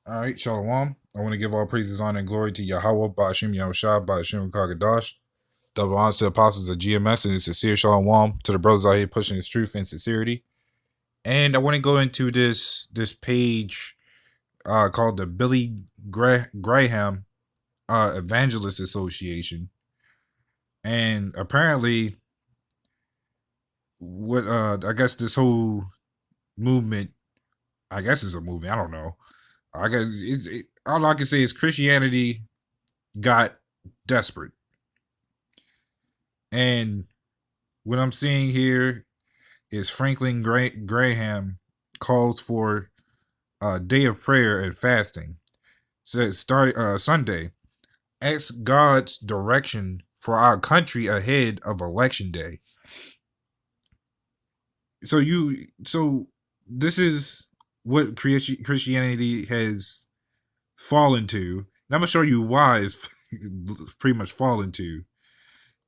All right, Shalom. I want to give all praises, honor, and glory to Yahweh, Ba'ashim Yahushua, Ba'ashim Kagadash. Double honors to the apostles of GMS and sincere Shalom to the brothers out here pushing his truth and sincerity. And I want to go into this page called the Billy Graham Evangelist Association. And apparently, what I guess this whole movement, I guess it's a movement. I don't know. I guess all I can say is Christianity got desperate. And what I'm seeing here is Franklin Graham calls for a day of prayer and fasting. Says start Sunday. Ask God's direction for our country ahead of election day. So this is what Christianity has fallen to. And I'm gonna show you why it's pretty much fallen to.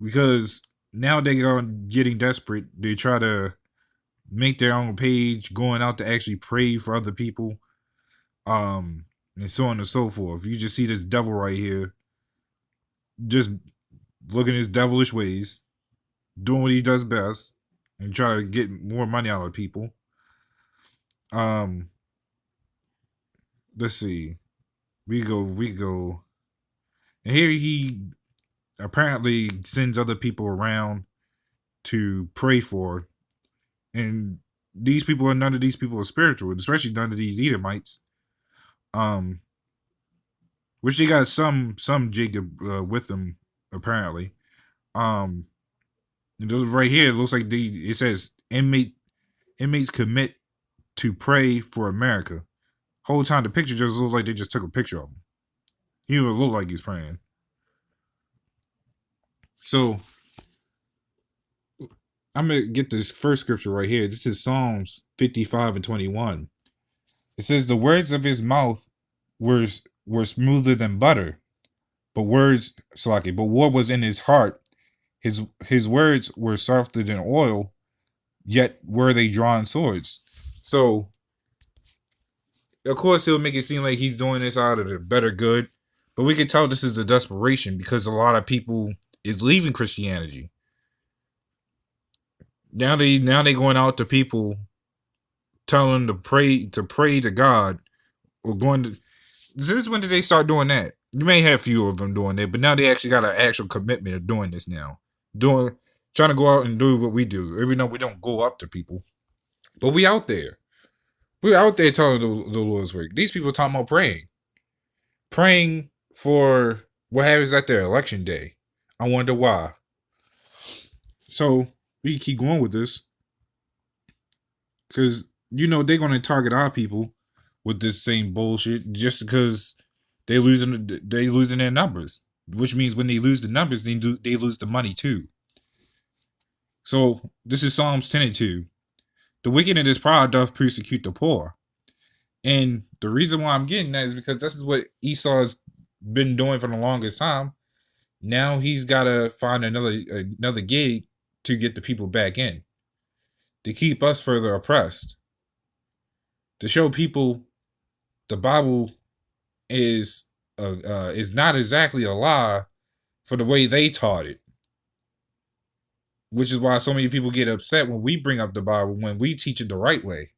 Because now they are getting desperate. They try to make their own page, going out to actually pray for other people, and so on and so forth. You just see this devil right here, just looking at his devilish ways, doing what he does best, and try to get more money out of people. Let's see. We go. And here he apparently sends other people around to pray for. And none of these people are spiritual, especially none of these Edomites. Which they got some Jacob with them apparently. And right here, it looks like it says inmates commit to pray for America. Whole time the picture just looks like they just took a picture of him. He even look like he's praying. So I'm gonna get this first scripture right here. This is Psalms 55 and 21. It says the words of his mouth were smoother than butter, but what was in his heart, his words were softer than oil, yet were they drawn swords. So of course he'll make it seem like he's doing this out of the better good, but we can tell this is a desperation because a lot of people is leaving Christianity. Now they going out to people telling them to pray to God, or going to. Since when did they start doing that? You may have a few of them doing it, but now they actually got an actual commitment of doing this now. Trying to go out and do what we do, even though we don't go up to people. But we out there. We're out there telling the Lord's work. These people talking about praying. Praying for what happens at their election day. I wonder why. So we keep going with this. Because, they're going to target our people with this same bullshit just because they losing their numbers. Which means when they lose the numbers, they lose the money too. So this is Psalms 10 and 2. The wicked and his pride doth persecute the poor. And the reason why I'm getting that is because this is what Esau's been doing for the longest time. Now he's got to find another gig to get the people back in, to keep us further oppressed, to show people the Bible is not exactly a lie for the way they taught it. Which is why so many people get upset when we bring up the Bible, when we teach it the right way.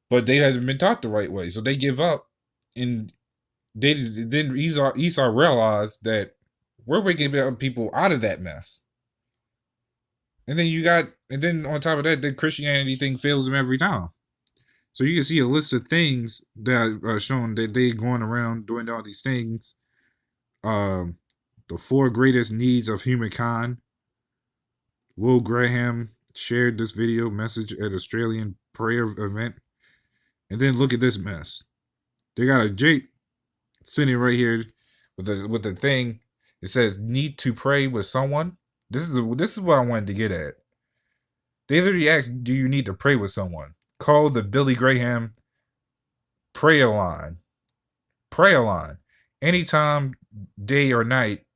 But they haven't been taught the right way, so they give up. And then Esau realized that we're bringing people out of that mess. And then on top of that, the Christianity thing fails them every time. So you can see a list of things that are showing that they going around doing all these things. The 4 greatest needs of humankind. Will Graham shared this video message at Australian prayer event. And then look at this mess. They got a Jake sitting right here with the thing. It says need to pray with someone. This is what I wanted to get at. They literally asked, do you need to pray with someone? Call the Billy Graham prayer line. Prayer line. Anytime, day or night,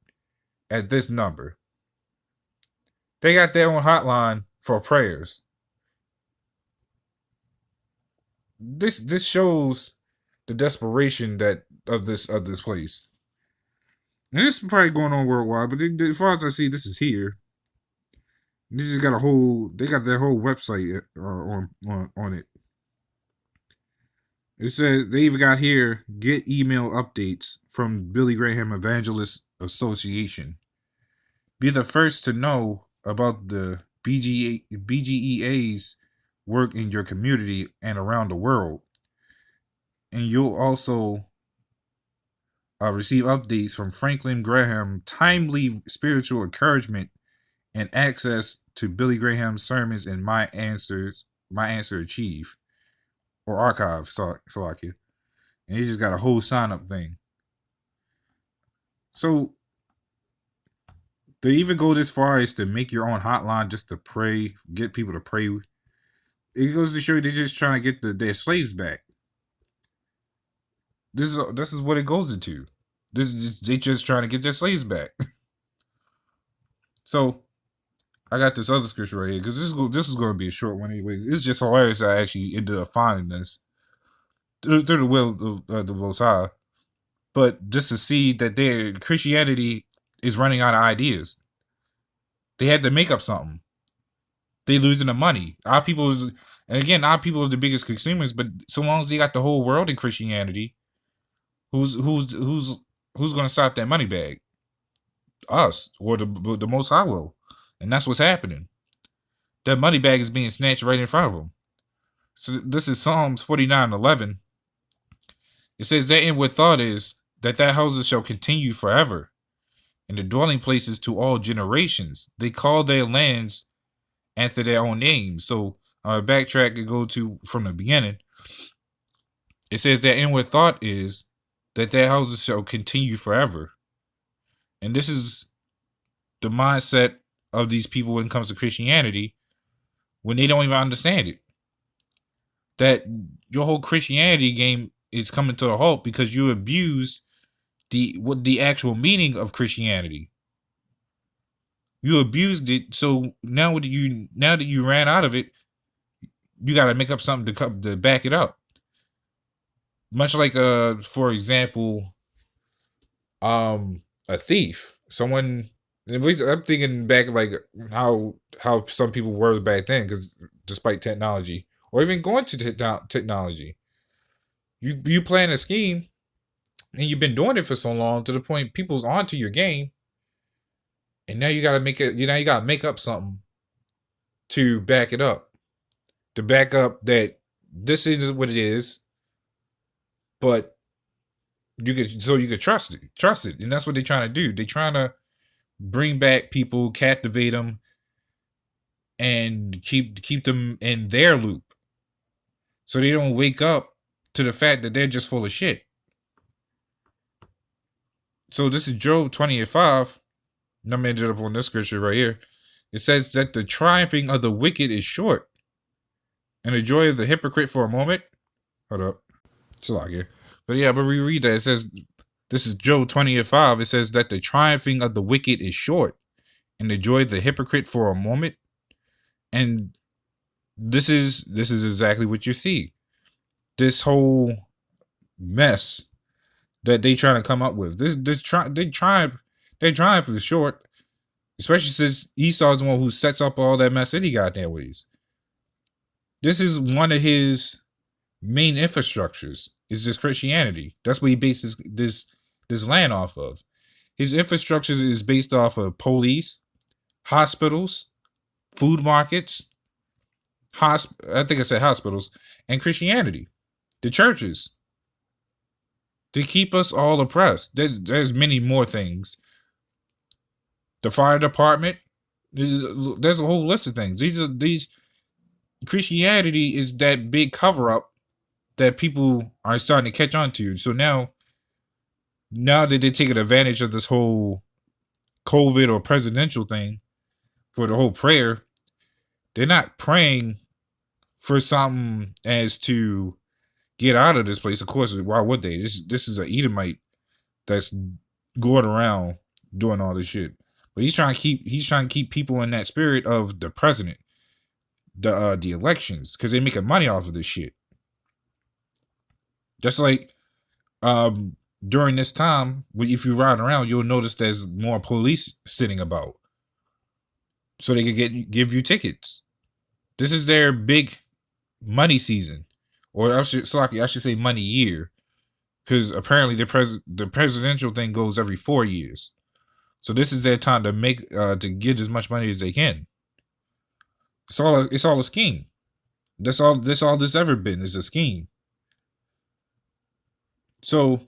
at this number. They got their own hotline for prayers. This shows the desperation that of this place. And this is probably going on worldwide, but as far as I see, this is here. They just got they got their whole website on it. It says they even got here, get email updates from Billy Graham Evangelist Association. Be the first to know about the BGEA's work in your community and around the world. And you'll also receive updates from Franklin Graham, timely spiritual encouragement, and access to Billy Graham's sermons and My Answer Achieve, or archive, Salakia. And he just got a whole sign up thing. So they even go this far as to make your own hotline just to pray, get people to pray. It goes to show you they're just trying to get their slaves back. This is what it goes into. They just trying to get their slaves back. So I got this other scripture right here because this is going to be a short one anyways. It's just hilarious. I actually ended up finding this through the will of the Most High, but just to see that their Christianity is running out of ideas. They had to make up something. They losing the money. Our people is, and again, our people are the biggest consumers. But so long as they got the whole world in Christianity, who's going to stop that money bag? Us, or the Most High will. And that's what's happening. That money bag is being snatched right in front of them. So this is Psalms 49:11. It says that inward thought is that houses shall continue forever, and the dwelling places to all generations. They call their lands after their own names. So backtrack and go to from the beginning. It says that inward thought is that houses shall continue forever. And this is the mindset of these people when it comes to Christianity, when they don't even understand it. That your whole Christianity game is coming to a halt because you abused the actual meaning of Christianity. You abused it, so now that you ran out of it, you got to make up something to back it up. Much like for example, a thief, someone. I'm thinking back like how some people were back then, because despite technology or even going to technology, you plan a scheme and you've been doing it for so long to the point people's onto your game, and now you got to make it. You got to make up something to back it up, to back up that this is what it is, but you could trust it, and that's what they're trying to do. They're trying to bring back people, captivate them, and keep them in their loop, so they don't wake up to the fact that they're just full of shit. So this is Job 20:5. And I'm ended up on this scripture right here. It says that the triumphing of the wicked is short, and the joy of the hypocrite for a moment. Hold up, it's a lot here, but yeah, but reread that. It says, this is Job 20:5. It says that the triumphing of the wicked is short, and the joy of the hypocrite for a moment. And this is exactly what you see. This whole mess that they trying to come up with. They trying for the short, especially since Esau's the one who sets up all that mess that he got there ways. This is one of his main infrastructures, is this Christianity. That's what he bases this land off of. His infrastructure is based off of police, hospitals, food markets, I think I said hospitals, and Christianity, the churches, to keep us all oppressed. There's many more things. The fire department. There's a whole list of things. These Christianity is that big cover up that people are starting to catch on to. So now that they're taking advantage of this whole COVID or presidential thing for the whole prayer, they're not praying for something as to get out of this place. Of course, why would they? This is an Edomite that's going around doing all this shit. But he's trying to keep people in that spirit of the president, the elections, because they're making money off of this shit. Just like during this time, if you ride around, you'll notice there's more police sitting about, so they can give you tickets. This is their big money season, or I should say money year, because apparently the presidential thing goes every 4 years. So this is their time to make to get as much money as they can. It's all a scheme. That's all this ever been is a scheme. So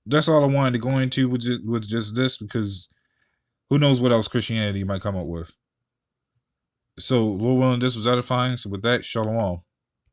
that's all I wanted to go into with just this, because who knows what else Christianity might come up with. So, Lord willing, this was edifying. So with that, shalom.